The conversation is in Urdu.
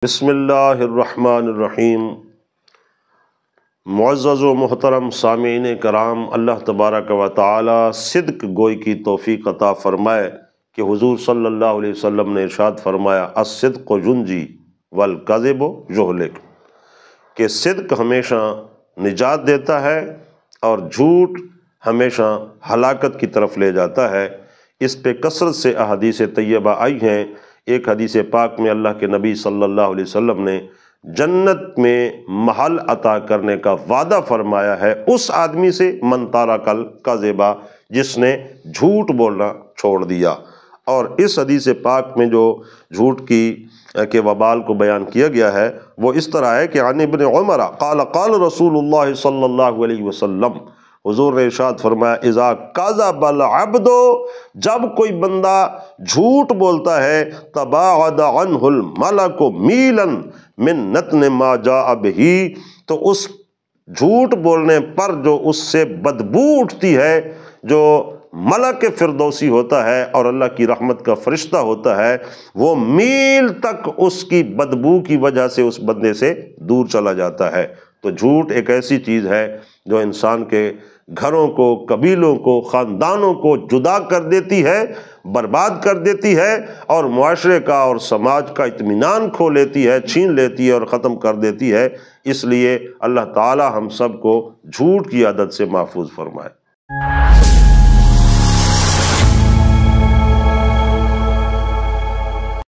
بسم اللہ الرحمن الرحیم۔ معزز و محترم سامعین کرام، اللہ تبارک و تعالی صدق گوئی کی توفیق عطا فرمائے کہ حضور صلی اللہ علیہ وسلم نے ارشاد فرمایا الصدق ینجی والکذب یہلک، کہ صدق ہمیشہ نجات دیتا ہے اور جھوٹ ہمیشہ ہلاکت کی طرف لے جاتا ہے۔ اس پہ کثرت سے احادیث طیبہ آئی ہیں۔ ایک حدیث پاک میں اللہ کے نبی صلی اللہ علیہ وسلم نے جنت میں محل عطا کرنے کا وعدہ فرمایا ہے اس آدمی سے من ترک الکذب، جس نے جھوٹ بولنا چھوڑ دیا۔ اور اس حدیث پاک میں جو جھوٹ کے وبال کو بیان کیا گیا ہے وہ اس طرح ہے کہ عن ابن عمر قال قال رسول اللہ صلی اللہ علیہ وسلم، حضور نے ارشاد فرمایا اذا کذب العبد، جب کوئی بندہ جھوٹ بولتا ہے تباعد عنہ الملک میلا من نتن ما جاء بہ، تو اس جھوٹ بولنے پر جو اس سے بدبو اٹھتی ہے، جو ملک فردوسی ہوتا ہے اور اللہ کی رحمت کا فرشتہ ہوتا ہے، وہ میل تک اس کی بدبو کی وجہ سے اس بندے سے دور چلا جاتا ہے۔ تو جھوٹ ایک ایسی چیز ہے جو انسان کے گھروں کو، قبیلوں کو، خاندانوں کو جدا کر دیتی ہے، برباد کر دیتی ہے، اور معاشرے کا اور سماج کا اطمینان کھو لیتی ہے، چھین لیتی ہے اور ختم کر دیتی ہے۔ اس لیے اللہ تعالی ہم سب کو جھوٹ کی عادت سے محفوظ فرمائے۔